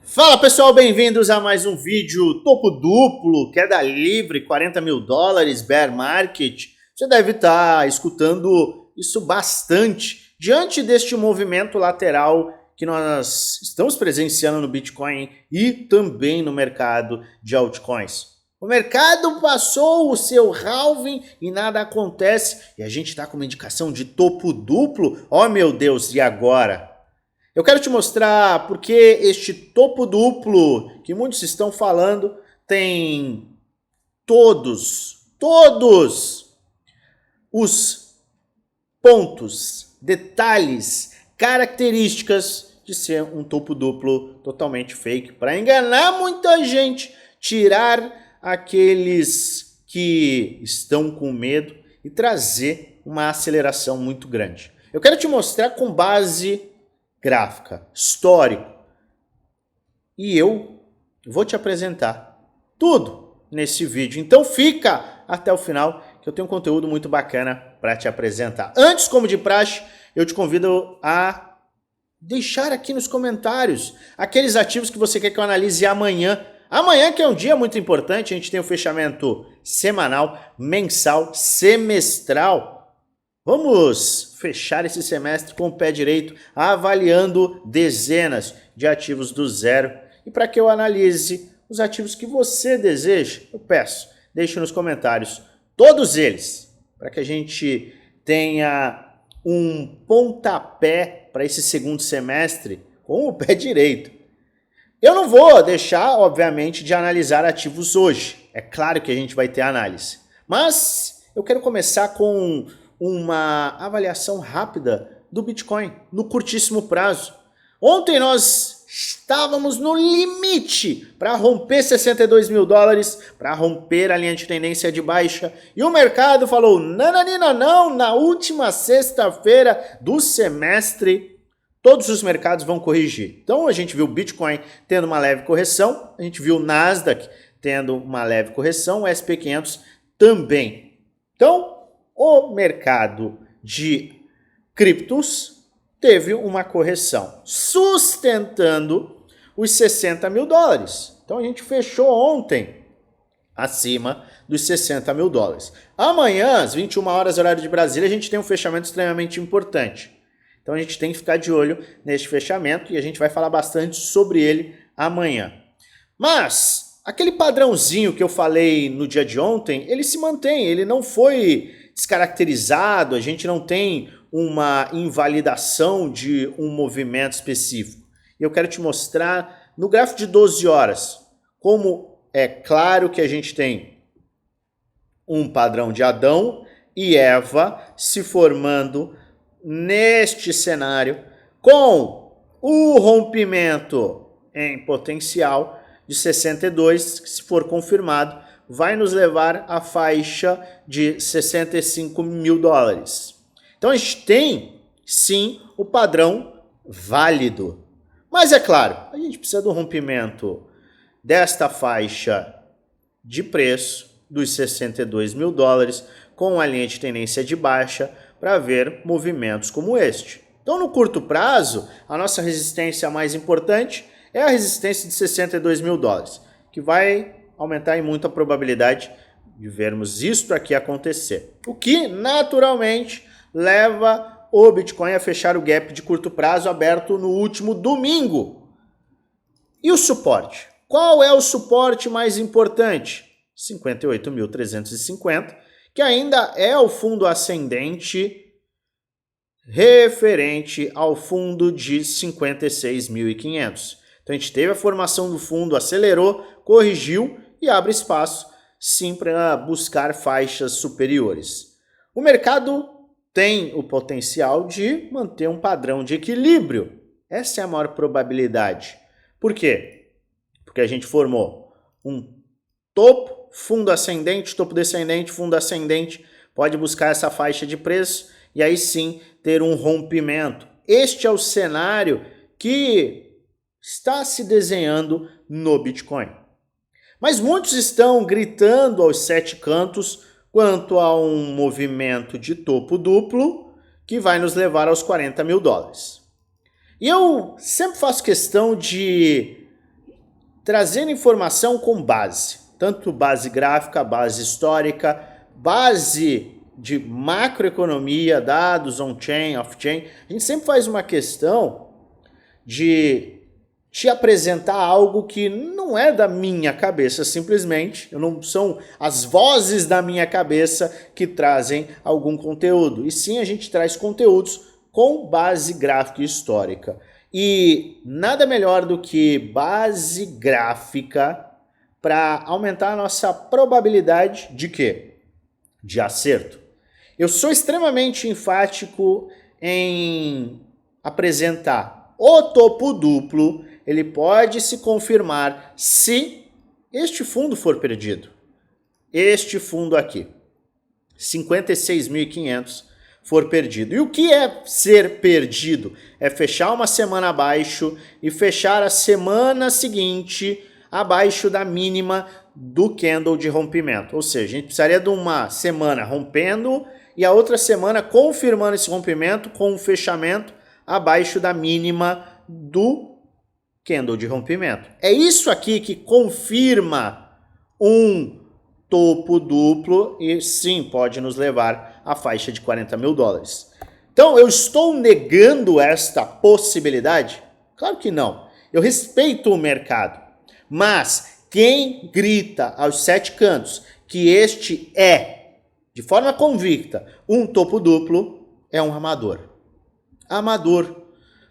Fala pessoal, bem-vindos a mais um vídeo topo duplo, queda livre, 40 mil dólares, bear market. Você deve estar escutando isso bastante diante deste movimento lateral que nós estamos presenciando no Bitcoin e também no mercado de altcoins. O mercado passou o seu halving e nada acontece e a gente está com uma indicação de topo duplo. Oh meu Deus, e agora? Eu quero te mostrar porque este topo duplo que muitos estão falando tem todos os pontos, detalhes, características de ser um topo duplo totalmente fake para enganar muita gente, tirar aqueles que estão com medo e trazer uma aceleração muito grande. Eu quero te mostrar com base gráfica, histórico. E eu vou te apresentar tudo nesse vídeo. Então fica até o final que eu tenho um conteúdo muito bacana para te apresentar. Antes, como de praxe, eu te convido a deixar aqui nos comentários aqueles ativos que você quer que eu analise amanhã. Amanhã, que é um dia muito importante, a gente tem o fechamento semanal, mensal, semestral. Vamos fechar esse semestre com o pé direito, avaliando dezenas de ativos do zero. E para que eu analise os ativos que você deseja, eu peço, deixe nos comentários todos eles, para que a gente tenha um pontapé para esse segundo semestre com o pé direito. Eu não vou deixar, obviamente, de analisar ativos hoje. É claro que a gente vai ter análise. Mas eu quero começar com uma avaliação rápida do Bitcoin no curtíssimo prazo. Ontem nós estávamos no limite para romper 62 mil dólares, para romper a linha de tendência de baixa, e o mercado falou não, na última sexta-feira do semestre todos os mercados vão corrigir. Então a gente viu o Bitcoin tendo uma leve correção, a gente viu o Nasdaq tendo uma leve correção, o SP500 também. Então o mercado de criptos teve uma correção, sustentando os 60 mil dólares. Então a gente fechou ontem acima dos 60 mil dólares. Amanhã, às 21 horas, horário de Brasília, a gente tem um fechamento extremamente importante. Então a gente tem que ficar de olho neste fechamento e a gente vai falar bastante sobre ele amanhã. Mas aquele padrãozinho que eu falei no dia de ontem, ele se mantém, ele não foi descaracterizado, a gente não tem uma invalidação de um movimento específico. E eu quero te mostrar no gráfico de 12 horas, como é claro que a gente tem um padrão de Adão e Eva se formando neste cenário com o rompimento em potencial de 62, que se for confirmado, vai nos levar à faixa de 65 mil dólares. Então a gente tem, sim, o padrão válido. Mas é claro, a gente precisa do rompimento desta faixa de preço dos 62 mil dólares com a linha de tendência de baixa para ver movimentos como este. Então no curto prazo, a nossa resistência mais importante é a resistência de 62 mil dólares, que vai aumentar em muito a probabilidade de vermos isto aqui acontecer. O que, naturalmente, leva o Bitcoin a fechar o gap de curto prazo aberto no último domingo. E o suporte? Qual é o suporte mais importante? 58.350, que ainda é o fundo ascendente referente ao fundo de 56.500. Então a gente teve a formação do fundo, acelerou, corrigiu e abre espaço sim para buscar faixas superiores. O mercado tem o potencial de manter um padrão de equilíbrio. Essa é a maior probabilidade. Por quê? Porque a gente formou um topo, fundo ascendente, topo descendente, fundo ascendente, pode buscar essa faixa de preço e aí sim ter um rompimento. Este é o cenário que está se desenhando no Bitcoin. Mas muitos estão gritando aos sete cantos quanto a um movimento de topo duplo que vai nos levar aos 40 mil dólares. E eu sempre faço questão de trazendo informação com base, tanto base gráfica, base histórica, base de macroeconomia, dados on-chain, off-chain. A gente sempre faz uma questão de te apresentar algo que não é da minha cabeça, simplesmente. Não são as vozes da minha cabeça que trazem algum conteúdo. E sim, a gente traz conteúdos com base gráfica e histórica. E nada melhor do que base gráfica para aumentar a nossa probabilidade de quê? De acerto. Eu sou extremamente enfático em apresentar o topo duplo. Ele pode se confirmar se este fundo for perdido. Este fundo aqui, 56.500, for perdido. E o que é ser perdido? É fechar uma semana abaixo e fechar a semana seguinte abaixo da mínima do candle de rompimento. Ou seja, a gente precisaria de uma semana rompendo e a outra semana confirmando esse rompimento com um fechamento abaixo da mínima do candle de rompimento. É isso aqui que confirma um topo duplo e sim, pode nos levar à faixa de 40 mil dólares. Então, eu estou negando esta possibilidade? Claro que não. Eu respeito o mercado. Mas quem grita aos 7 cantos que este é, de forma convicta, um topo duplo, é um amador. Amador.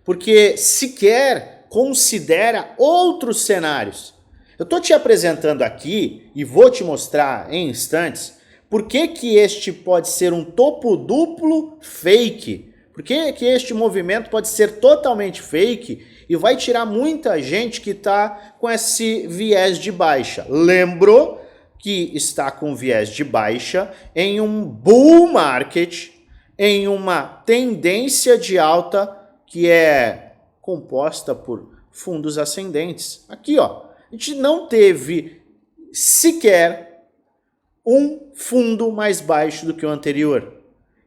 Porque sequer considera outros cenários. Eu estou te apresentando aqui e vou te mostrar em instantes por que este pode ser um topo duplo fake. Por que este movimento pode ser totalmente fake e vai tirar muita gente que está com esse viés de baixa. Lembro que está com viés de baixa em um bull market, em uma tendência de alta que é composta por fundos ascendentes. Aqui, ó, a gente não teve sequer um fundo mais baixo do que o anterior.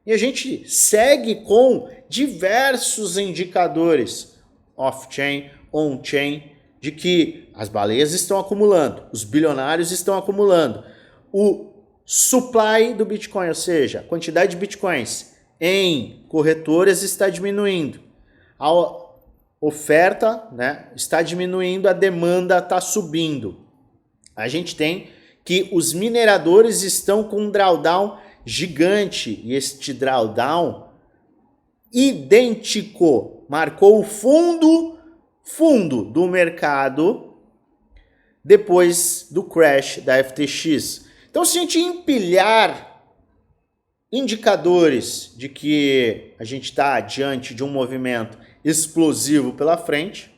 E a gente segue com diversos indicadores, off-chain, on-chain, de que as baleias estão acumulando, os bilionários estão acumulando, o supply do Bitcoin, ou seja, a quantidade de Bitcoins em corretoras está diminuindo. A oferta, né, está diminuindo, a demanda está subindo. A gente tem que os mineradores estão com um drawdown gigante e este drawdown idêntico marcou o fundo do mercado depois do crash da FTX. Então, se a gente empilhar indicadores de que a gente está diante de um movimento explosivo pela frente,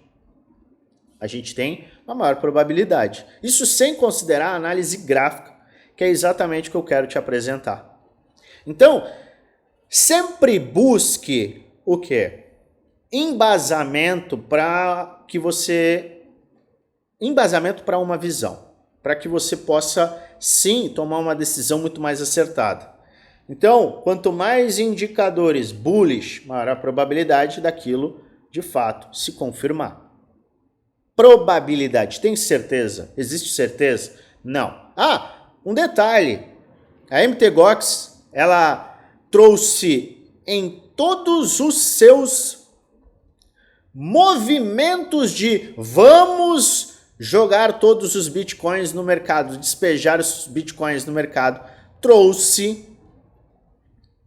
a gente tem uma maior probabilidade. Isso sem considerar a análise gráfica, que é exatamente o que eu quero te apresentar. Então, sempre busque o quê? Embasamento para uma visão, para que você possa sim tomar uma decisão muito mais acertada. Então, quanto mais indicadores bullish, maior a probabilidade daquilo de fato se confirmar. Probabilidade, tem certeza? Existe certeza? Não. Um detalhe, a MTGOX, ela trouxe em todos os seus movimentos de vamos jogar todos os bitcoins no mercado, despejar os bitcoins no mercado, trouxe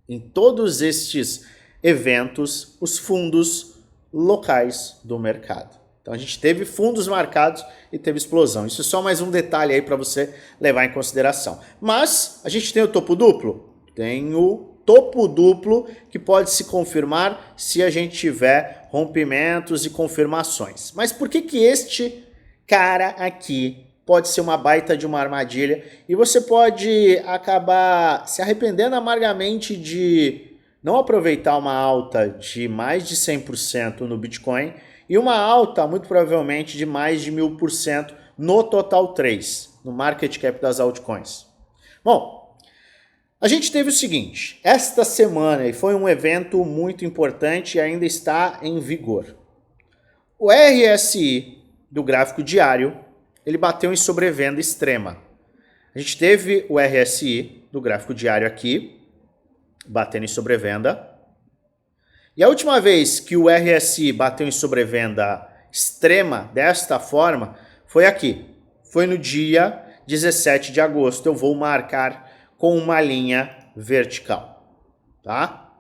em todos estes eventos os fundos locais do mercado. Então a gente teve fundos marcados e teve explosão. Isso é só mais um detalhe aí para você levar em consideração. Mas a gente tem o topo duplo? Tem o topo duplo que pode se confirmar se a gente tiver rompimentos e confirmações. Mas por que este cara aqui pode ser uma baita de uma armadilha e você pode acabar se arrependendo amargamente de não aproveitar uma alta de mais de 100% no Bitcoin e uma alta muito provavelmente de mais de 1000% no Total 3, no market cap das altcoins? Bom, a gente teve o seguinte, esta semana e foi um evento muito importante e ainda está em vigor. O RSI do gráfico diário ele bateu em sobrevenda extrema. A gente teve o RSI do gráfico diário aqui, batendo em sobrevenda. E a última vez que o RSI bateu em sobrevenda extrema desta forma foi aqui. Foi no dia 17 de agosto. Eu vou marcar com uma linha vertical. Tá?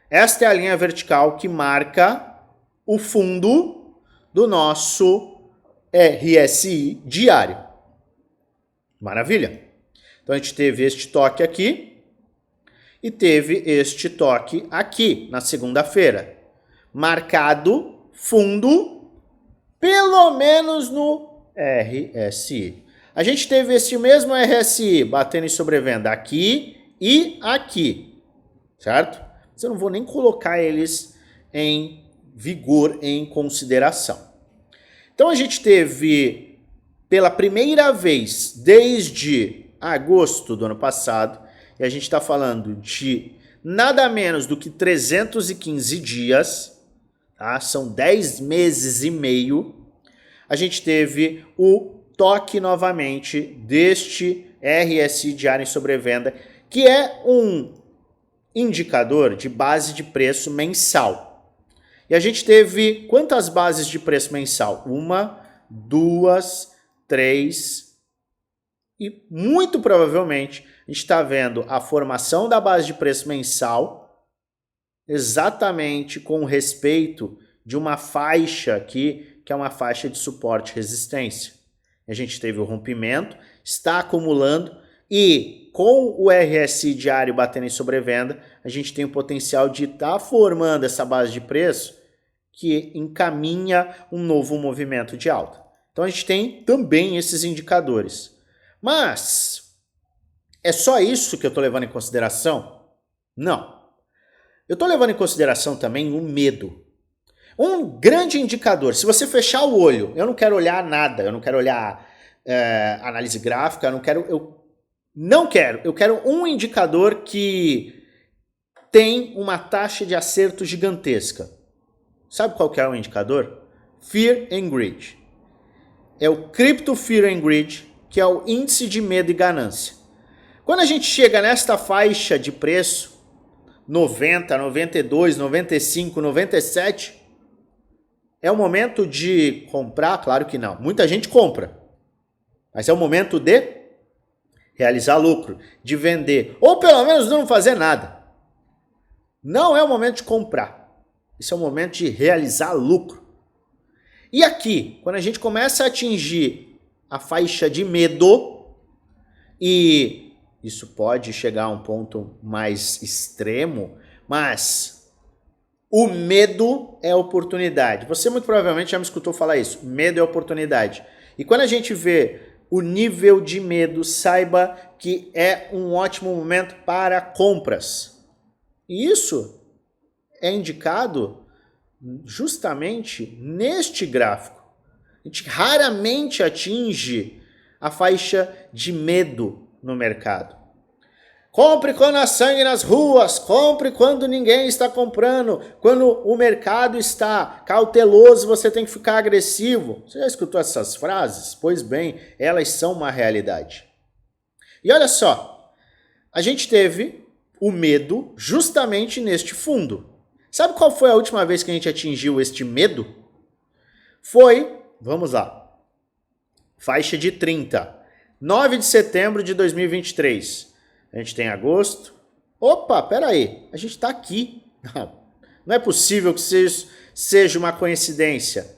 Esta é a linha vertical que marca o fundo do nosso RSI diário. Maravilha? Então a gente teve este toque aqui e teve este toque aqui na segunda-feira. Marcado fundo pelo menos no RSI. A gente teve este mesmo RSI batendo em sobrevenda aqui e aqui, certo? Mas eu não vou nem colocar eles em vigor, em consideração. Então a gente teve, pela primeira vez desde agosto do ano passado, e a gente está falando de nada menos do que 315 dias, tá? São 10 meses e meio, a gente teve o toque novamente deste RSI diário em sobrevenda, que é um indicador de base de preço mensal. E a gente teve quantas bases de preço mensal? 1, 2, 3 e muito provavelmente a gente está vendo a formação da base de preço mensal exatamente com respeito de uma faixa aqui, que é uma faixa de suporte e resistência. A gente teve o rompimento, está acumulando e com o RSI diário batendo em sobrevenda, a gente tem o potencial de estar formando essa base de preço que encaminha um novo movimento de alta. Então a gente tem também esses indicadores. Mas é só isso que eu estou levando em consideração? Não. Eu estou levando em consideração também o medo. Um grande indicador, se você fechar o olho, eu não quero olhar nada, eu não quero olhar análise gráfica, eu quero um indicador que tem uma taxa de acerto gigantesca. Sabe qual que é o indicador? Fear and Greed. É o Crypto Fear and Greed, que é o índice de medo e ganância. Quando a gente chega nesta faixa de preço, 90, 92, 95, 97, é o momento de comprar? Claro que não. Muita gente compra. Mas é o momento de realizar lucro, de vender, ou pelo menos não fazer nada. Não é o momento de comprar. Esse é o momento de realizar lucro. E aqui, quando a gente começa a atingir a faixa de medo, e isso pode chegar a um ponto mais extremo, mas o medo é oportunidade. Você muito provavelmente já me escutou falar isso. Medo é oportunidade. E quando a gente vê o nível de medo, saiba que é um ótimo momento para compras. E isso é indicado justamente neste gráfico. A gente raramente atinge a faixa de medo no mercado. Compre quando há sangue nas ruas, compre quando ninguém está comprando, quando o mercado está cauteloso, você tem que ficar agressivo. Você já escutou essas frases? Pois bem, elas são uma realidade. E olha só, a gente teve o medo justamente neste fundo. Sabe qual foi a última vez que a gente atingiu este medo? Foi, vamos lá, faixa de 30, 9 de setembro de 2023. A gente tem agosto. Opa, peraí, a gente está aqui. Não é possível que seja uma coincidência.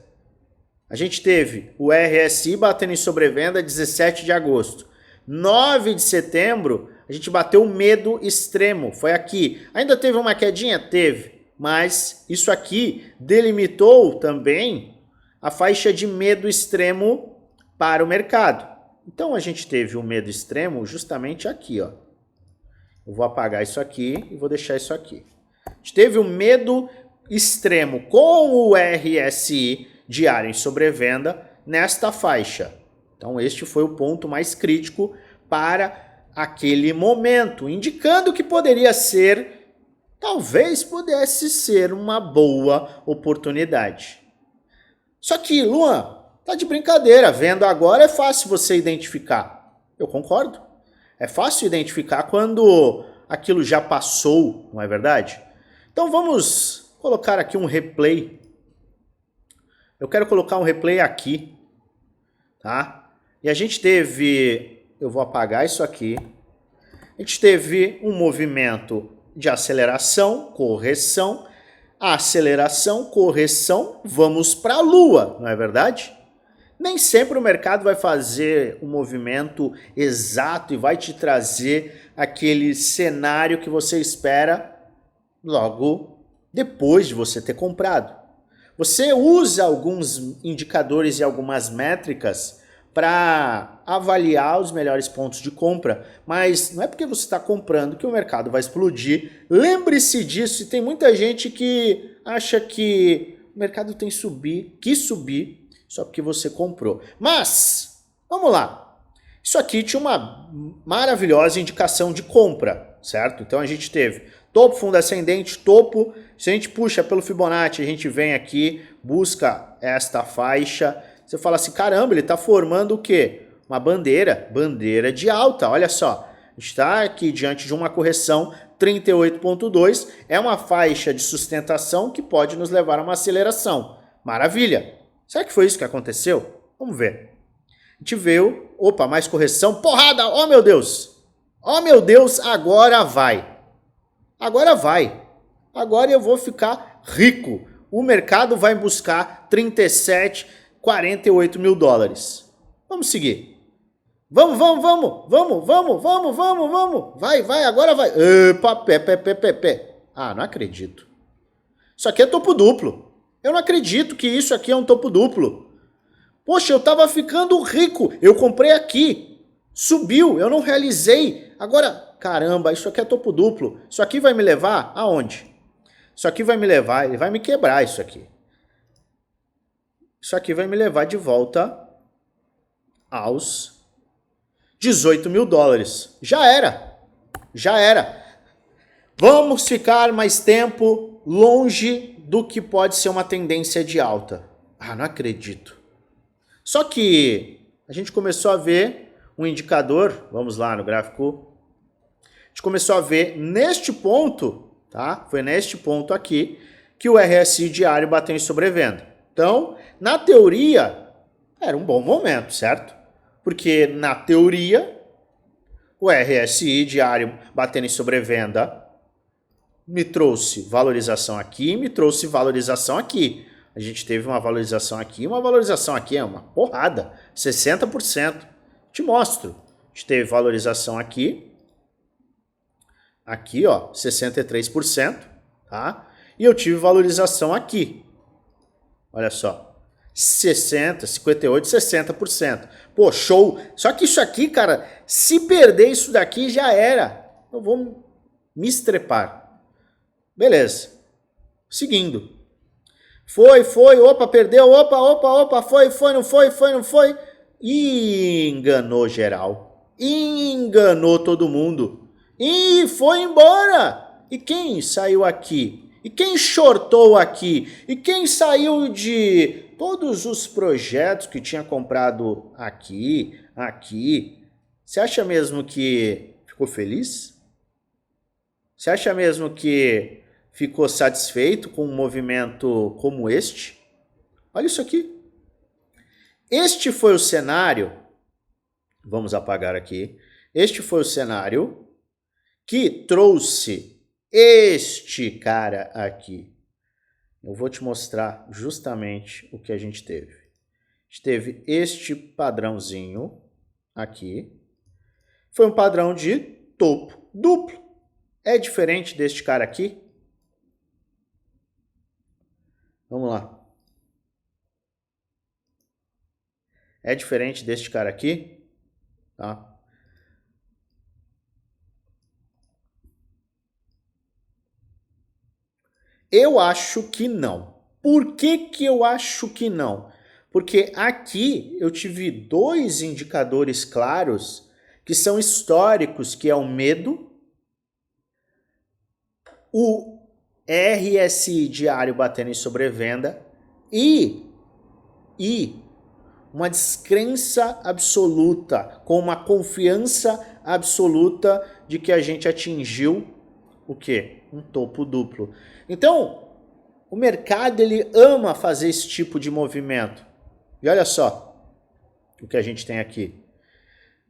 A gente teve o RSI batendo em sobrevenda 17 de agosto. 9 de setembro, a gente bateu o medo extremo. Foi aqui. Ainda teve uma quedinha? Teve. Mas isso aqui delimitou também a faixa de medo extremo para o mercado. Então a gente teve o medo extremo justamente aqui, ó. Eu vou apagar isso aqui e vou deixar isso aqui. A gente teve o medo extremo com o RSI diário em sobrevenda nesta faixa. Então este foi o ponto mais crítico para aquele momento, indicando que poderia ser, talvez pudesse ser uma boa oportunidade. Só que, Luan, Tá de brincadeira, vendo agora é fácil você identificar. Eu concordo. É fácil identificar quando aquilo já passou, não é verdade? Então vamos colocar aqui um replay. Eu quero colocar um replay aqui, tá? E a gente teve, eu vou apagar isso aqui. A gente teve um movimento de aceleração, correção, aceleração, correção, vamos para a lua, não é verdade? Nem sempre o mercado vai fazer um movimento exato e vai te trazer aquele cenário que você espera logo depois de você ter comprado. Você usa alguns indicadores e algumas métricas para avaliar os melhores pontos de compra, mas não é porque você está comprando que o mercado vai explodir. Lembre-se disso, e tem muita gente que acha que o mercado tem que subir só porque você comprou. Mas, vamos lá. Isso aqui tinha uma maravilhosa indicação de compra, certo? Então a gente teve topo, fundo ascendente, topo. Se a gente puxa pelo Fibonacci, a gente vem aqui, busca esta faixa. Você fala assim, caramba, ele está formando o quê? Uma bandeira de alta, olha só. A gente está aqui diante de uma correção 38,2, é uma faixa de sustentação que pode nos levar a uma aceleração. Maravilha! Será que foi isso que aconteceu? Vamos ver. A gente viu, opa, mais correção, porrada, oh meu Deus! Oh meu Deus, agora vai. Agora vai. Agora eu vou ficar rico. O mercado vai buscar 37, 48 mil dólares. Vamos seguir. Vamos. Vai, agora vai. Epa, pé. Ah, não acredito. Isso aqui é topo duplo. Eu não acredito que isso aqui é um topo duplo. Poxa, eu tava ficando rico. Eu comprei aqui. Subiu, eu não realizei. Agora, caramba, isso aqui é topo duplo. Isso aqui vai me levar aonde? Isso aqui vai me levar, ele vai me quebrar isso aqui. Isso aqui vai me levar de volta aos 18 mil dólares. Já era. Vamos ficar mais tempo longe do que pode ser uma tendência de alta. Ah, não acredito. Só que a gente começou a ver um indicador, vamos lá no gráfico, a gente começou a ver neste ponto, tá? Foi neste ponto aqui que o RSI diário bateu em sobrevenda. Então, na teoria, era um bom momento, certo? Porque na teoria, o RSI diário batendo em sobrevenda me trouxe valorização aqui, me trouxe valorização aqui. A gente teve uma valorização aqui, é uma porrada, 60%. Te mostro. A gente teve valorização aqui, ó, 63%, tá? E eu tive valorização aqui. Olha só, 60, 58, 60%. Pô, show. Só que isso aqui, cara, se perder isso daqui já era. Eu vou me estrepar. Beleza. Seguindo. Foi, opa, perdeu, opa, foi, não foi. E enganou geral. Enganou todo mundo. E foi embora. E quem saiu aqui? E quem shortou aqui? E quem saiu de todos os projetos que tinha comprado aqui? Você acha mesmo que ficou feliz? Você acha mesmo que ficou satisfeito com um movimento como este? Olha isso aqui. Este foi o cenário, vamos apagar aqui, este foi o cenário que trouxe este cara aqui. Eu vou te mostrar justamente o que a gente teve. A gente teve este padrãozinho aqui. Foi um padrão de topo duplo. É diferente deste cara aqui? Vamos lá. É diferente deste cara aqui? Tá? Eu acho que não. Por que eu acho que não? Porque aqui eu tive dois indicadores claros que são históricos, que é o medo, o RSI diário batendo em sobrevenda e uma descrença absoluta, com uma confiança absoluta de que a gente atingiu o quê? Um topo duplo. Então, o mercado ele ama fazer esse tipo de movimento. E olha só o que a gente tem aqui.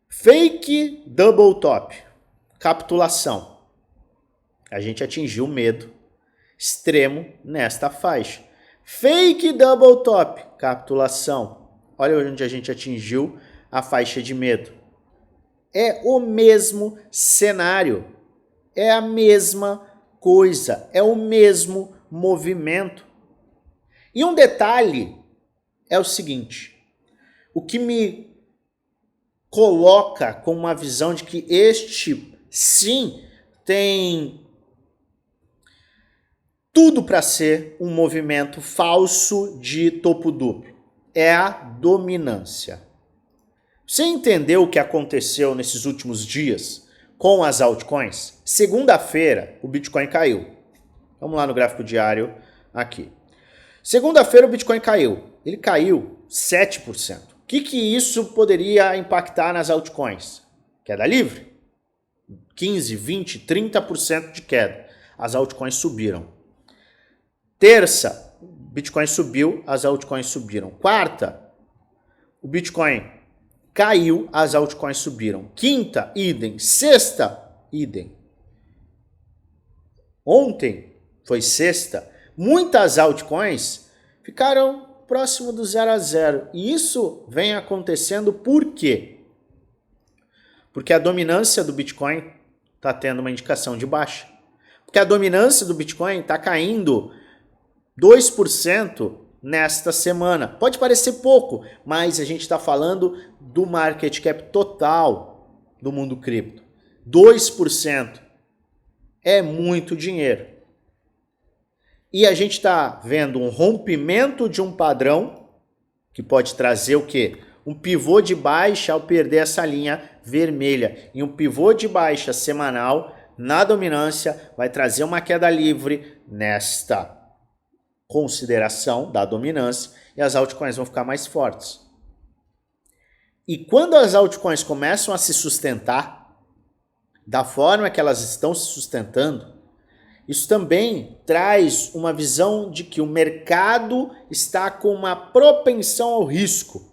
Fake double top, capitulação. A gente atingiu o medo extremo nesta faixa. Fake double top, capitulação. Olha onde a gente atingiu a faixa de medo. É o mesmo cenário, é a mesma coisa, é o mesmo movimento. E um detalhe é o seguinte, o que me coloca com uma visão de que este, sim, tem tudo para ser um movimento falso de topo duplo. É a dominância. Você entendeu o que aconteceu nesses últimos dias com as altcoins? Segunda-feira, o Bitcoin caiu. Vamos lá no gráfico diário aqui. Segunda-feira, o Bitcoin caiu. Ele caiu 7%. O que isso poderia impactar nas altcoins? Queda livre. 15, 20, 30% de queda. As altcoins subiram. Terça, o Bitcoin subiu, as altcoins subiram. Quarta, o Bitcoin caiu, as altcoins subiram. Quinta, idem. Sexta, idem. Ontem, foi sexta, muitas altcoins ficaram próximo do 0 a 0. E isso vem acontecendo por quê? Porque a dominância do Bitcoin está tendo uma indicação de baixa. Porque a dominância do Bitcoin está caindo 2% nesta semana. Pode parecer pouco, mas a gente está falando do market cap total do mundo cripto. 2% é muito dinheiro. E a gente está vendo um rompimento de um padrão que pode trazer o quê? Um pivô de baixa ao perder essa linha vermelha. E um pivô de baixa semanal na dominância vai trazer uma queda livre nesta consideração da dominância e as altcoins vão ficar mais fortes. E quando as altcoins começam a se sustentar da forma que elas estão se sustentando, isso também traz uma visão de que o mercado está com uma propensão ao risco,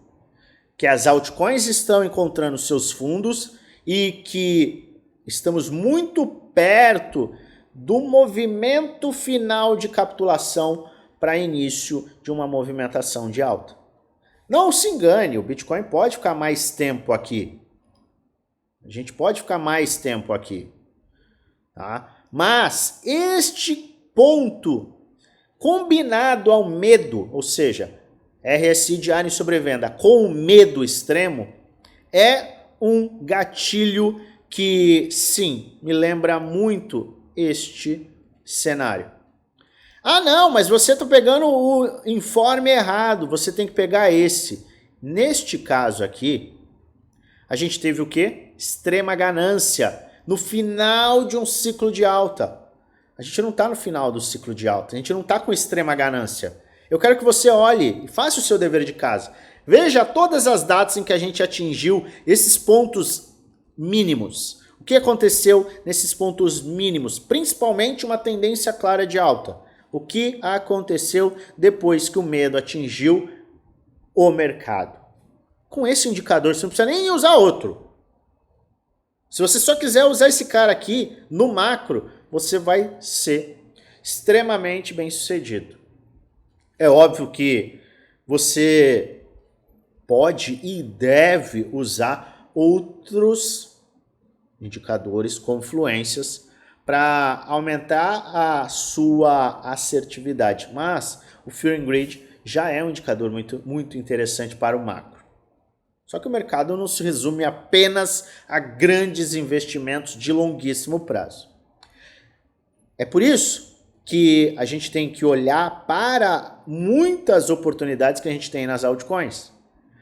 que as altcoins estão encontrando seus fundos e que estamos muito perto do movimento final de capitulação para início de uma movimentação de alta. Não se engane, o Bitcoin pode ficar mais tempo aqui. A gente pode ficar mais tempo aqui. Tá? Mas este ponto, combinado ao medo, ou seja, RSI diário em sobrevenda com o medo extremo, é um gatilho que, sim, me lembra muito este cenário. Ah, não, mas você está pegando o informe errado, você tem que pegar esse. Neste caso aqui, a gente teve o quê? Extrema ganância no final de um ciclo de alta. A gente não está no final do ciclo de alta, a gente não está com extrema ganância. Eu quero que você olhe e faça o seu dever de casa. Veja todas as datas em que a gente atingiu esses pontos mínimos. O que aconteceu nesses pontos mínimos? Principalmente uma tendência clara de alta. O que aconteceu depois que o medo atingiu o mercado? Com esse indicador, você não precisa nem usar outro. Se você só quiser usar esse cara aqui no macro, você vai ser extremamente bem sucedido. É óbvio que você pode e deve usar outros indicadores, confluências, para aumentar a sua assertividade. Mas o Fear and Greed já é um indicador muito interessante para o macro. Só que o mercado não se resume apenas a grandes investimentos de longuíssimo prazo. É por isso que a gente tem que olhar para muitas oportunidades que a gente tem nas altcoins.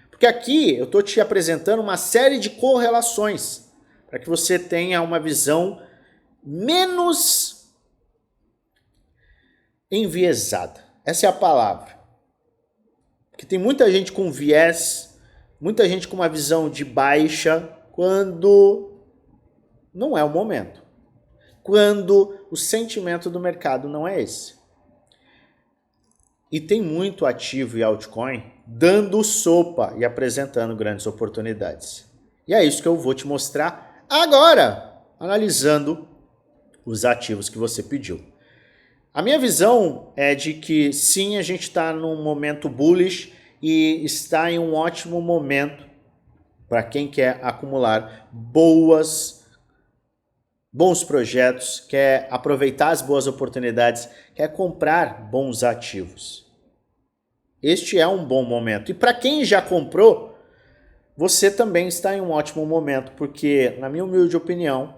Porque aqui eu estou te apresentando uma série de correlações para que você tenha uma visão menos enviesada. Essa é a palavra. Porque tem muita gente com viés Muita gente com uma visão de baixa quando não é o momento. Quando o sentimento do mercado não é esse. E tem muito ativo e altcoin dando sopa e apresentando grandes oportunidades. E é isso que eu vou te mostrar agora, analisando os ativos que você pediu. A minha visão é de que sim, a gente está num momento bullish e está em um ótimo momento para quem quer acumular bons projetos, quer aproveitar as boas oportunidades, quer comprar bons ativos. Este é um bom momento. E para quem já comprou, você também está em um ótimo momento, porque, na minha humilde opinião,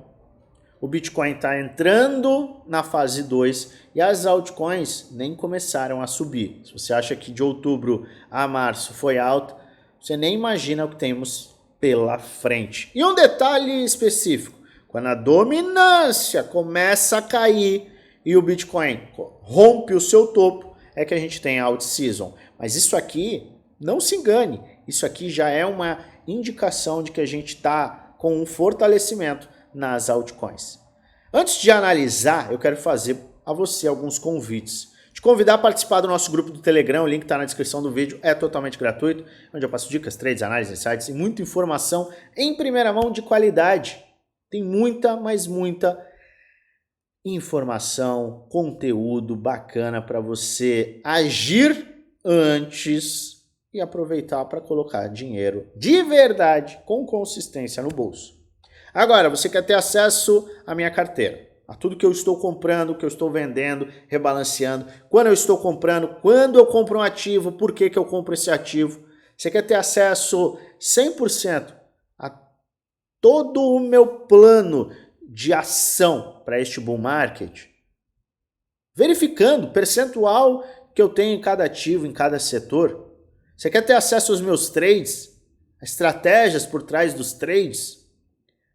o Bitcoin está entrando na fase 2 e as altcoins nem começaram a subir. Se você acha que de outubro a março foi alta, você nem imagina o que temos pela frente. E um detalhe específico, quando a dominância começa a cair e o Bitcoin rompe o seu topo, é que a gente tem a alt season. Mas isso aqui, não se engane, isso aqui já é uma indicação de que a gente está com um fortalecimento nas altcoins. Antes de analisar, eu quero fazer a você alguns convites. Te convidar a participar do nosso grupo do Telegram, o link está na descrição do vídeo, é totalmente gratuito, onde eu passo dicas, trades, análises, insights e muita informação em primeira mão de qualidade. Tem muita, mas muita informação, conteúdo bacana para você agir antes e aproveitar para colocar dinheiro de verdade, com consistência no bolso. Agora, você quer ter acesso à minha carteira, a tudo que eu estou comprando, que eu estou vendendo, rebalanceando, quando eu estou comprando, quando eu compro um ativo, por que eu compro esse ativo. Você quer ter acesso 100% a todo o meu plano de ação para este bull market, verificando o percentual que eu tenho em cada ativo, em cada setor. Você quer ter acesso aos meus trades, estratégias por trás dos trades,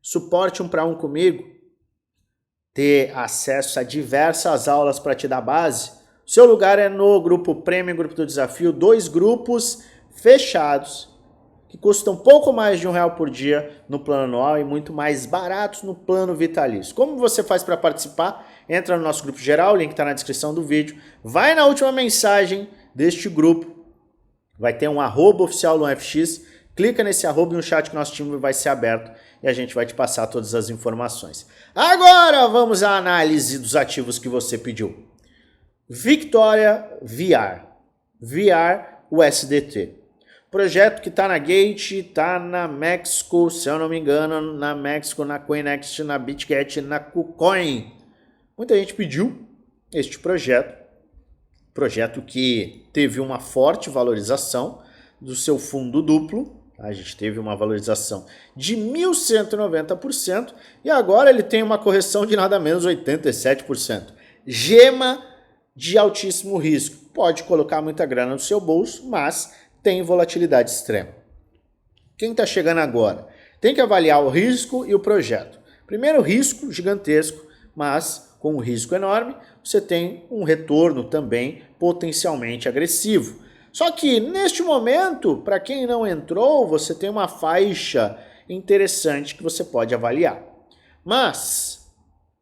suporte 1 para 1 comigo, ter acesso a diversas aulas para te dar base? O seu lugar é no grupo Premium, grupo do desafio, 2 grupos fechados, que custam pouco mais de R$1 por dia no plano anual e muito mais baratos no plano vitalício. Como você faz para participar? Entra no nosso grupo geral, o link está na descrição do vídeo. Vai na última mensagem deste grupo, vai ter um @oficial no FX, clica nesse @ e um chat que nosso time vai ser aberto e a gente vai te passar todas as informações. Agora vamos à análise dos ativos que você pediu. Victoria VR, VR USDT. Projeto que está na Gate, está na Mexico, se eu não me engano, na Mexico, na Coinext, na BitGet, na KuCoin. Muita gente pediu este projeto que teve uma forte valorização do seu fundo duplo. A gente teve uma valorização de 1.190% e agora ele tem uma correção de nada menos 87%. Gema de altíssimo risco. Pode colocar muita grana no seu bolso, mas tem volatilidade extrema. Quem está chegando agora tem que avaliar o risco e o projeto. Primeiro, risco gigantesco, mas com um risco enorme, você tem um retorno também potencialmente agressivo. Só que neste momento, para quem não entrou, você tem uma faixa interessante que você pode avaliar. Mas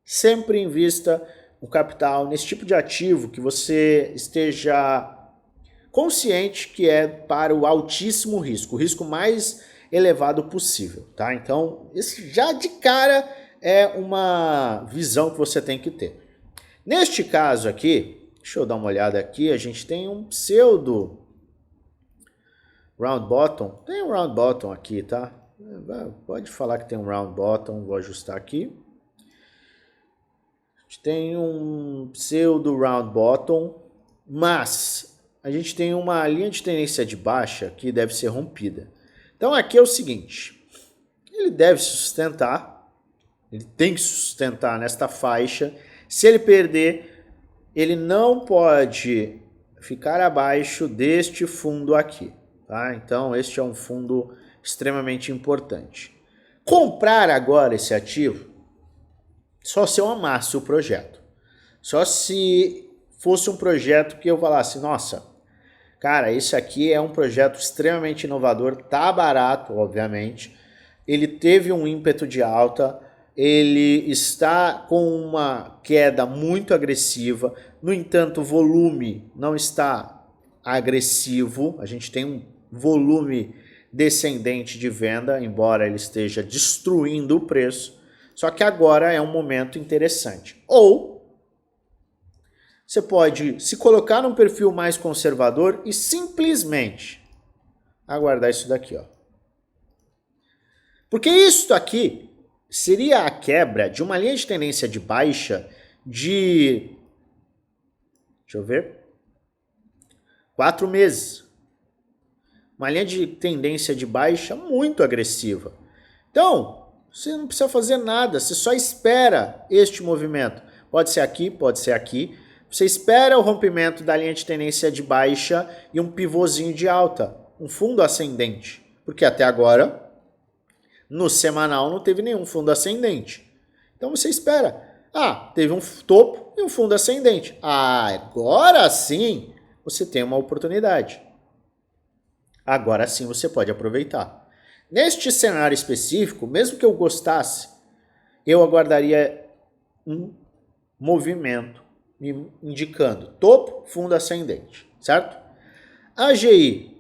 sempre invista o capital nesse tipo de ativo que você esteja consciente que é para o altíssimo risco, o risco mais elevado possível, tá? Então, isso já de cara é uma visão que você tem que ter. Neste caso aqui, deixa eu dar uma olhada aqui, a gente tem um pseudo round bottom, tem um round bottom aqui, tá? Pode falar que tem um round bottom, vou ajustar aqui. A gente tem um pseudo round bottom, mas a gente tem uma linha de tendência de baixa que deve ser rompida. Então aqui é o seguinte, ele deve sustentar, ele tem que sustentar nesta faixa. Se ele perder, ele não pode ficar abaixo deste fundo aqui, tá? Então este é um fundo extremamente importante. Comprar agora esse ativo, só se eu amasse o projeto. Só se fosse um projeto que eu falasse, nossa, Cara, isso aqui é um projeto extremamente inovador, tá barato, obviamente. Ele teve um ímpeto de alta, ele está com uma queda muito agressiva, no entanto, o volume não está agressivo, a gente tem um volume descendente de venda, embora ele esteja destruindo o preço, só que agora é um momento interessante. Ou você pode se colocar num perfil mais conservador e simplesmente aguardar isso daqui, ó. Porque isso aqui seria a quebra de uma linha de tendência de baixa de, deixa eu ver, 4 meses. Uma linha de tendência de baixa muito agressiva. Então, você não precisa fazer nada, você só espera este movimento. Pode ser aqui, pode ser aqui. Você espera o rompimento da linha de tendência de baixa e um pivôzinho de alta, um fundo ascendente. Porque até agora, no semanal, não teve nenhum fundo ascendente. Então você espera. Ah, teve um topo e um fundo ascendente. Ah, agora sim você tem uma oportunidade. Agora sim você pode aproveitar. Neste cenário específico, mesmo que eu gostasse, eu aguardaria um movimento me indicando topo, fundo ascendente, certo? AGI,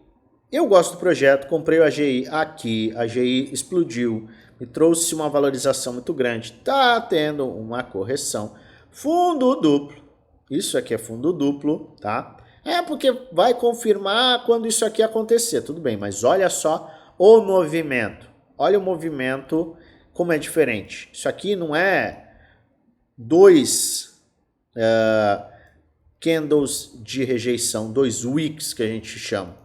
eu gosto do projeto, comprei o AGI aqui, a AGI explodiu, me trouxe uma valorização muito grande, tá tendo uma correção. Fundo duplo, isso aqui é fundo duplo, tá? É porque vai confirmar quando isso aqui acontecer, tudo bem, mas olha só o movimento. Olha o movimento, como é diferente. Isso aqui não é dois candles de rejeição, 2 wicks que a gente chama.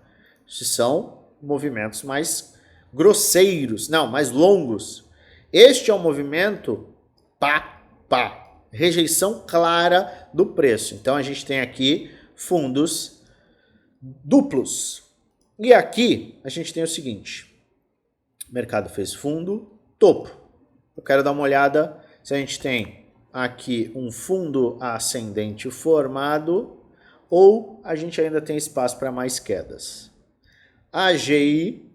Esses são movimentos mais grosseiros, não, mais longos. Este é um movimento pá, pá, rejeição clara do preço. Então a gente tem aqui fundos duplos. E aqui a gente tem o seguinte, o mercado fez fundo, topo. Eu quero dar uma olhada se a gente tem aqui um fundo ascendente formado ou a gente ainda tem espaço para mais quedas. A AGI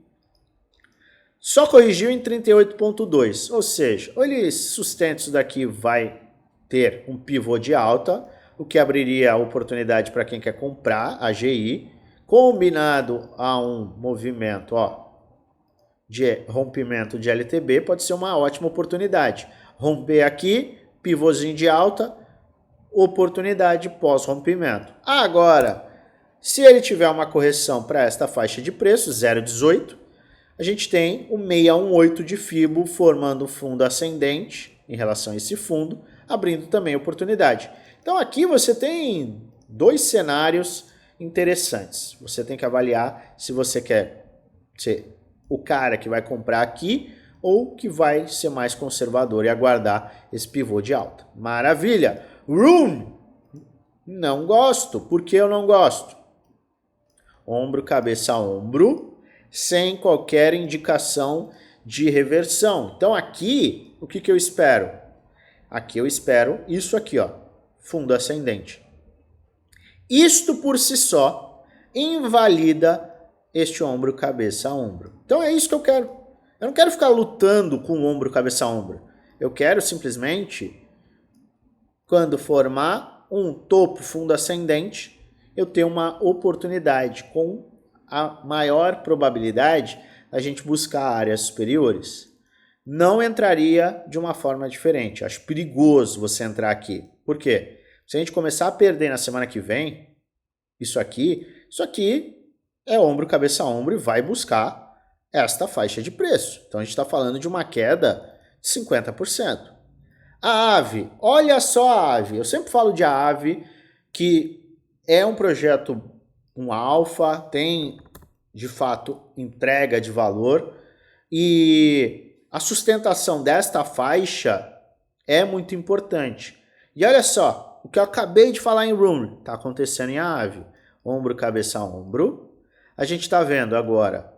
só corrigiu em 38,2, ou seja, ou ele sustenta isso daqui, vai ter um pivô de alta, o que abriria a oportunidade para quem quer comprar a AGI, combinado a um movimento de rompimento de LTB, pode ser uma ótima oportunidade. Romper aqui, pivôzinho de alta, oportunidade pós-rompimento. Agora, se ele tiver uma correção para esta faixa de preço, 0,18, a gente tem o 618 de FIBO formando um fundo ascendente em relação a esse fundo, abrindo também oportunidade. Então aqui você tem 2 cenários interessantes. Você tem que avaliar se você quer ser o cara que vai comprar aqui ou que vai ser mais conservador e aguardar esse pivô de alta. Maravilha! Room! Não gosto. Por que eu não gosto? Ombro, cabeça, ombro, sem qualquer indicação de reversão. Então aqui, o que eu espero? Aqui eu espero isso aqui, ó, fundo ascendente. Isto por si só invalida este ombro, cabeça, ombro. Então é isso que eu quero. Eu não quero ficar lutando com o ombro, cabeça, ombro. Eu quero simplesmente, quando formar um topo, fundo ascendente, eu ter uma oportunidade com a maior probabilidade a gente buscar áreas superiores. Não entraria de uma forma diferente. Acho perigoso você entrar aqui. Por quê? Se a gente começar a perder na semana que vem, isso aqui é ombro, cabeça, ombro e vai buscar esta faixa de preço. Então a gente está falando de uma queda de 50%. A AVE, olha só a AVE. Eu sempre falo de AVE, que é um projeto, um alfa, tem de fato entrega de valor e a sustentação desta faixa é muito importante. E olha só, o que eu acabei de falar em Room está acontecendo em AVE. Ombro, cabeça, ombro. A gente está vendo agora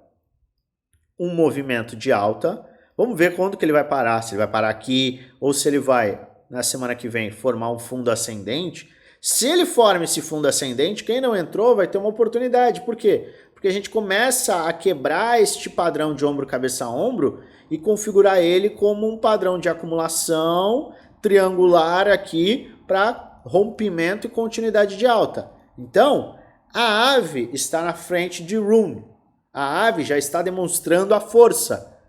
um movimento de alta. Vamos ver quando que ele vai parar. Se ele vai parar aqui ou se ele vai, na semana que vem, formar um fundo ascendente. Se ele forma esse fundo ascendente, quem não entrou vai ter uma oportunidade. Por quê? Porque a gente começa a quebrar este padrão de ombro, cabeça, ombro e configurar ele como um padrão de acumulação triangular aqui para rompimento e continuidade de alta. Então, a ave está na frente de Rune. A ave já está demonstrando a força.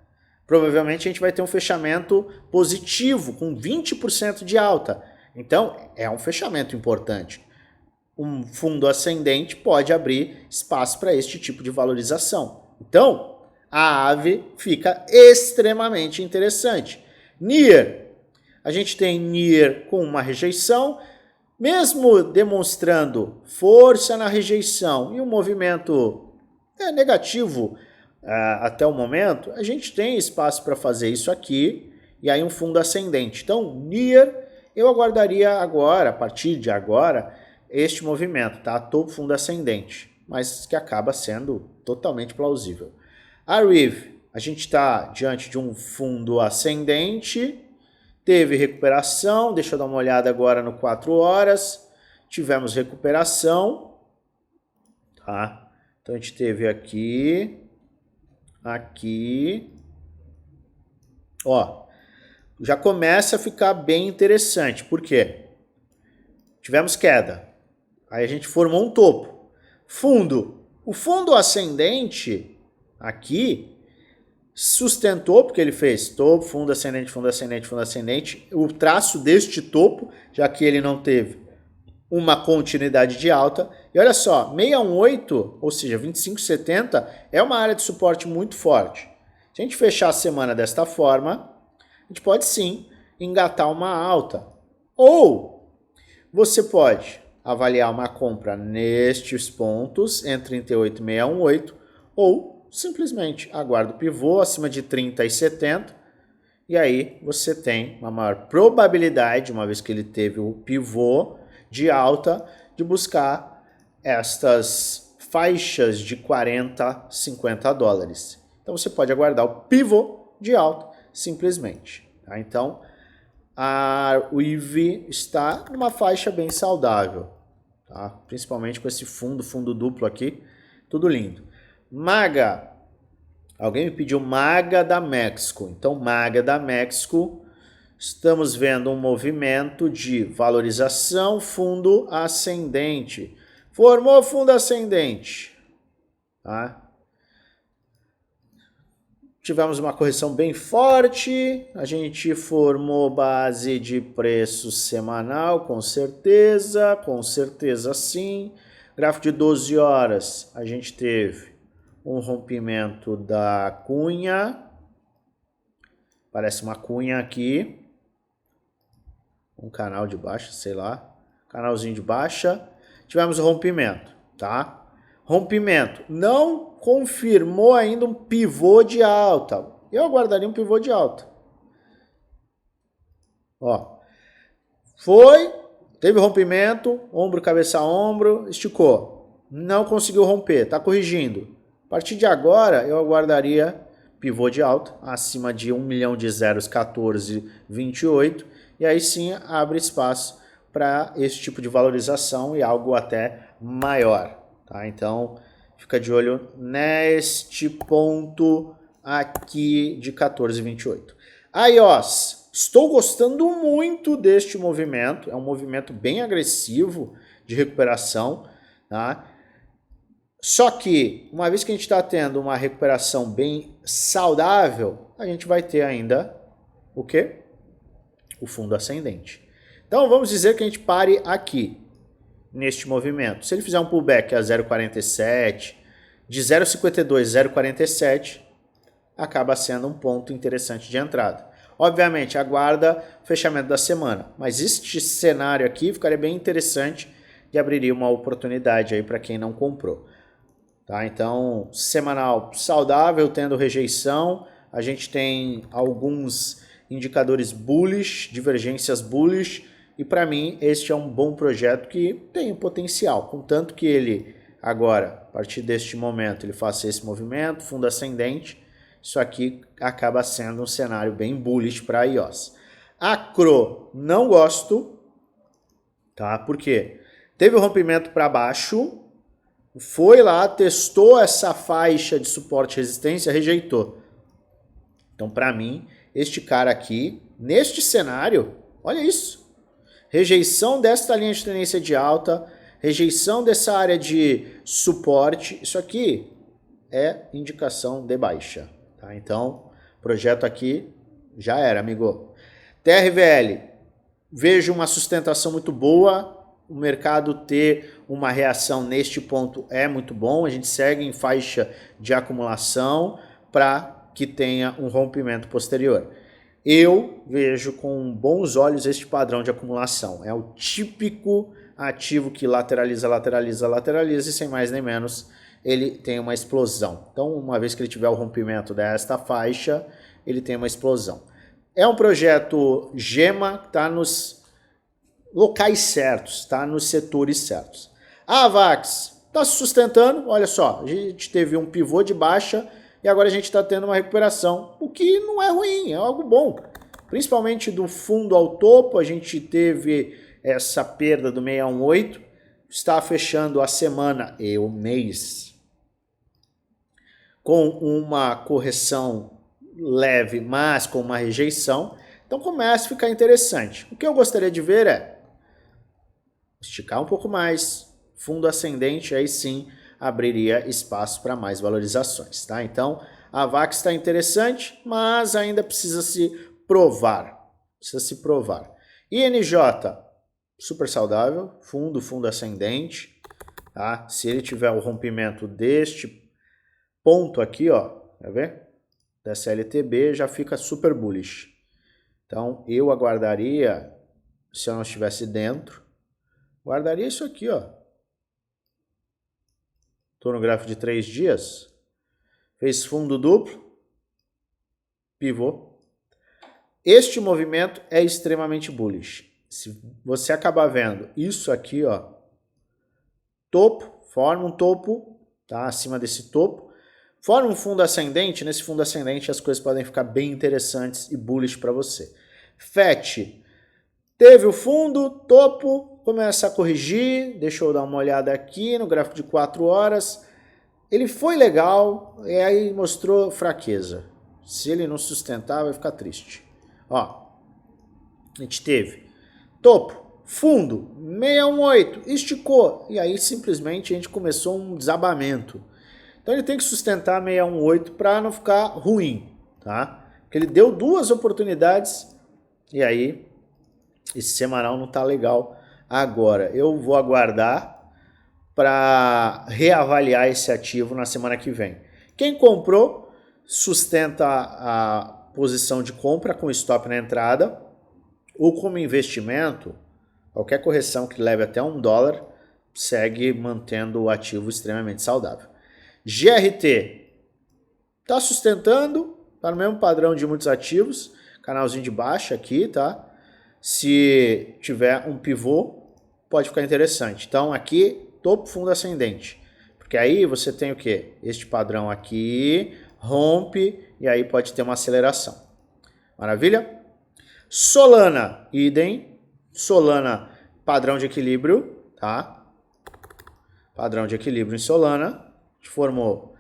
Provavelmente a gente vai ter um fechamento positivo, com 20% de alta. Então, é um fechamento importante. Um fundo ascendente pode abrir espaço para este tipo de valorização. Então, a ave fica extremamente interessante. NIR. A gente tem NIR com uma rejeição, mesmo demonstrando força na rejeição e um movimento negativo até o momento, a gente tem espaço para fazer isso aqui e aí um fundo ascendente. Então, NIR, eu aguardaria agora, a partir de agora, este movimento, tá? Topo fundo ascendente, mas que acaba sendo totalmente plausível. A RIV, a gente está diante de um fundo ascendente, teve recuperação, deixa eu dar uma olhada agora no 4 horas, tivemos recuperação, tá? Então a gente teve aqui, ó, já começa a ficar bem interessante, por quê? Tivemos queda, aí a gente formou um topo, o fundo ascendente aqui sustentou, porque ele fez topo, fundo ascendente, fundo ascendente, fundo ascendente, o traço deste topo, já que ele não teve uma continuidade de alta, e olha só, 618, ou seja, 25,70 é uma área de suporte muito forte. Se a gente fechar a semana desta forma, a gente pode sim engatar uma alta. Ou você pode avaliar uma compra nestes pontos, entre 38 e 618, ou simplesmente aguarda o pivô acima de 30 e 70, e aí você tem uma maior probabilidade, uma vez que ele teve o pivô de alta, de buscar estas faixas de 40, 50 dólares. Então você pode aguardar o pivô de alta simplesmente. Tá? Então o IV está numa faixa bem saudável, tá? Principalmente com esse fundo duplo aqui, tudo lindo. MAGA, alguém me pediu MAGA da México, então MAGA da México, estamos vendo um movimento de valorização, fundo ascendente, formou fundo ascendente, tá? Tivemos uma correção bem forte, a gente formou base de preço semanal, com certeza sim. Gráfico de 12 horas, a gente teve um rompimento da cunha, parece uma cunha aqui, um canal de baixa, sei lá, canalzinho de baixa, tivemos o rompimento, tá? Rompimento, não confirmou ainda um pivô de alta, eu aguardaria um pivô de alta, ó, teve rompimento, ombro, cabeça, ombro, esticou, não conseguiu romper, tá corrigindo, a partir de agora eu aguardaria pivô de alta, acima de 1 milhão de zeros, 14,28, e aí sim abre espaço para esse tipo de valorização e algo até maior. Tá? Então fica de olho neste ponto aqui de 14,28. IOS, estou gostando muito deste movimento, é um movimento bem agressivo de recuperação, tá? Só que, uma vez que a gente está tendo uma recuperação bem saudável, a gente vai ter ainda o quê? O fundo ascendente. Então, vamos dizer que a gente pare aqui, neste movimento. Se ele fizer um pullback a 0,47, de 0,52 a 0,47, acaba sendo um ponto interessante de entrada. Obviamente, aguarda o fechamento da semana, mas este cenário aqui ficaria bem interessante e abriria uma oportunidade aí para quem não comprou. Tá? Então, semanal saudável, tendo rejeição, a gente tem alguns indicadores bullish, divergências bullish, e para mim este é um bom projeto que tem potencial, contanto que ele agora, a partir deste momento, ele faça esse movimento, fundo ascendente, isso aqui acaba sendo um cenário bem bullish para a IOS. Acro, não gosto, tá? Por quê? Teve o rompimento para baixo, foi lá, testou essa faixa de suporte e resistência, rejeitou. Então, para mim, este cara aqui, neste cenário, olha isso. Rejeição desta linha de tendência de alta, rejeição dessa área de suporte, isso aqui é indicação de baixa. Tá? Então, projeto aqui já era, amigo. TRVL, vejo uma sustentação muito boa, o mercado ter uma reação neste ponto é muito bom, a gente segue em faixa de acumulação para que tenha um rompimento posterior. Eu vejo com bons olhos este padrão de acumulação, é o típico ativo que lateraliza, lateraliza, lateraliza e sem mais nem menos ele tem uma explosão. Então, uma vez que ele tiver o rompimento desta faixa, ele tem uma explosão. É um projeto GEMA que está nos locais certos, está nos setores certos. A AVAX está se sustentando, olha só, a gente teve um pivô de baixa e agora a gente está tendo uma recuperação, o que não é ruim, é algo bom. Principalmente do fundo ao topo, a gente teve essa perda do 618, está fechando a semana e o mês com uma correção leve, mas com uma rejeição. Então começa a ficar interessante. O que eu gostaria de ver é esticar um pouco mais, fundo ascendente, aí sim abriria espaço para mais valorizações, tá? Então a VAX está interessante, mas ainda precisa se provar. Precisa se provar. INJ, super saudável, fundo ascendente, tá? Se ele tiver o rompimento deste ponto aqui, ó, tá vendo? Dessa LTB já fica super bullish. Então eu aguardaria, se eu não estivesse dentro, guardaria isso aqui, ó. Estou no gráfico de 3 dias, fez fundo duplo, pivô. Este movimento é extremamente bullish. Se você acabar vendo isso aqui, ó, topo, forma um topo, tá? Acima desse topo, forma um fundo ascendente. Nesse fundo ascendente as coisas podem ficar bem interessantes e bullish para você. FET teve o fundo, topo, começa a corrigir. Deixa eu dar uma olhada aqui no gráfico de 4 horas. Ele foi legal e aí mostrou fraqueza. Se ele não sustentar, vai ficar triste. Ó, a gente teve topo, fundo, 618, esticou. E aí simplesmente a gente começou um desabamento. Então ele tem que sustentar 618 para não ficar ruim, tá? Porque ele deu 2 oportunidades e aí esse semanal não tá legal agora. Eu vou aguardar para reavaliar esse ativo na semana que vem. Quem comprou sustenta a posição de compra com stop na entrada ou como investimento, qualquer correção que leve até $1 segue mantendo o ativo extremamente saudável. GRT está sustentando, está no mesmo padrão de muitos ativos, canalzinho de baixa aqui, tá? Se tiver um pivô, pode ficar interessante. Então aqui, topo, fundo ascendente. Porque aí você tem o quê? Este padrão aqui, rompe e aí pode ter uma aceleração. Maravilha? Solana, idem. Solana, padrão de equilíbrio, tá? Padrão de equilíbrio em Solana. Formou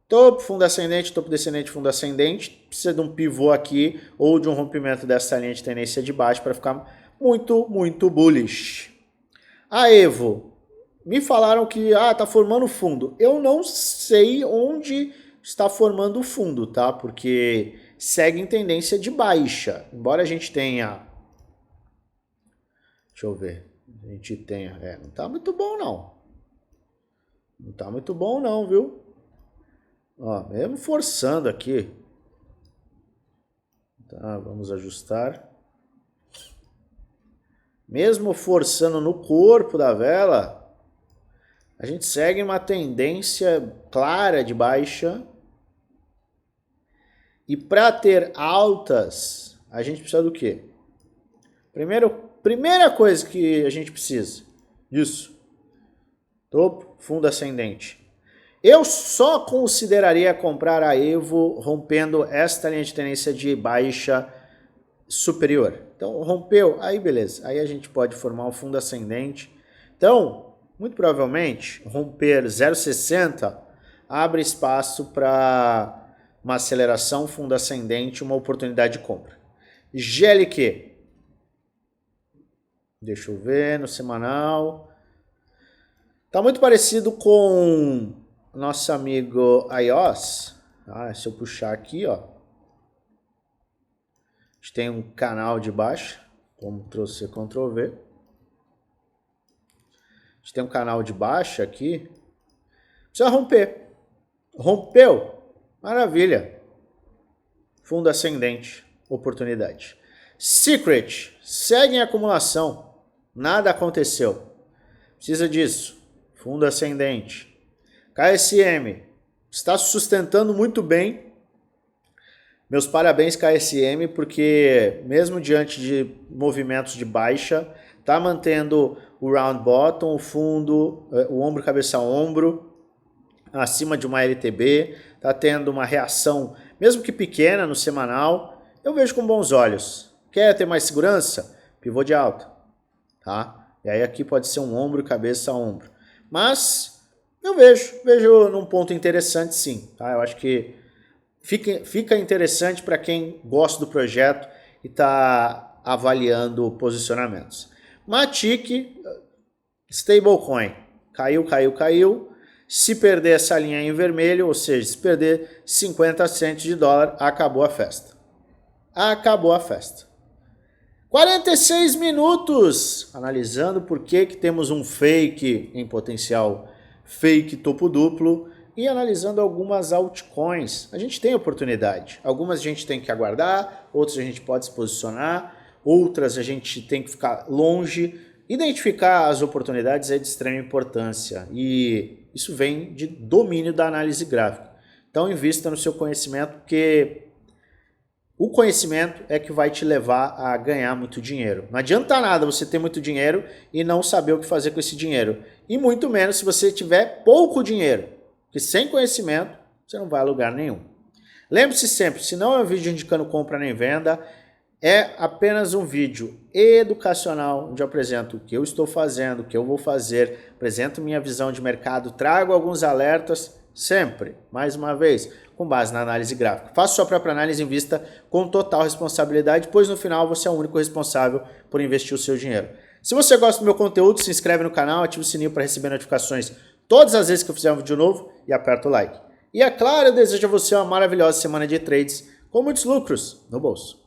topo, fundo ascendente, topo descendente, fundo ascendente. Precisa de um pivô aqui ou de um rompimento dessa linha de tendência de baixo para ficar muito, muito bullish. A Evo, me falaram que tá formando fundo. Eu não sei onde está formando o fundo, tá? Porque segue em tendência de baixa. Embora a gente tenha... Deixa eu ver. A gente tenha... não tá muito bom, não. Não tá muito bom não, viu? Ó, mesmo forçando aqui. Tá, vamos ajustar. Mesmo forçando no corpo da vela, a gente segue uma tendência clara de baixa. E para ter altas, a gente precisa do quê? Primeira coisa que a gente precisa. Isso. Topo, fundo ascendente. Eu só consideraria comprar a Evo rompendo esta linha de tendência de baixa superior. Então rompeu, aí beleza. Aí a gente pode formar um fundo ascendente. Então, muito provavelmente, romper 0,60 abre espaço para uma aceleração, fundo ascendente, uma oportunidade de compra. GLQ. Deixa eu ver, no semanal. Tá muito parecido com nosso amigo iOS. Se eu puxar aqui, ó. A gente tem um canal de baixa. Como trouxe Ctrl V. A gente tem um canal de baixa aqui. Precisa romper. Rompeu. Maravilha. Fundo ascendente. Oportunidade. Secret. Segue em acumulação. Nada aconteceu. Precisa disso. Fundo ascendente. KSM. Está se sustentando muito bem. Meus parabéns, KSM, porque mesmo diante de movimentos de baixa, está mantendo o round bottom, o fundo, o ombro, cabeça, ombro, acima de uma LTB, está tendo uma reação, mesmo que pequena, no semanal. Eu vejo com bons olhos. Quer ter mais segurança? Pivô de alta. Tá? E aí aqui pode ser um ombro, cabeça, ombro. Mas eu vejo num ponto interessante sim. Tá? Eu acho que fica interessante para quem gosta do projeto e está avaliando posicionamentos. Matic, stablecoin, caiu. Se perder essa linha em vermelho, ou seja, se perder 50 centos de dólar, acabou a festa. Acabou a festa. 46 minutos, analisando por que temos um fake em potencial, fake topo duplo, e analisando algumas altcoins. A gente tem oportunidade. Algumas a gente tem que aguardar, outras a gente pode se posicionar, outras a gente tem que ficar longe. Identificar as oportunidades é de extrema importância e isso vem de domínio da análise gráfica. Então invista no seu conhecimento, porque o conhecimento é que vai te levar a ganhar muito dinheiro. Não adianta nada você ter muito dinheiro e não saber o que fazer com esse dinheiro. E muito menos se você tiver pouco dinheiro. Porque sem conhecimento, você não vai a lugar nenhum. Lembre-se sempre, se não é um vídeo indicando compra nem venda, é apenas um vídeo educacional, onde eu apresento o que eu estou fazendo, o que eu vou fazer, apresento minha visão de mercado, trago alguns alertas, sempre, mais uma vez, com base na análise gráfica. Faça sua própria análise, invista com total responsabilidade, pois no final você é o único responsável por investir o seu dinheiro. Se você gosta do meu conteúdo, se inscreve no canal, ativa o sininho para receber notificações todas as vezes que eu fizer um vídeo novo e aperta o like. E é claro, eu desejo a você uma maravilhosa semana de trades com muitos lucros no bolso.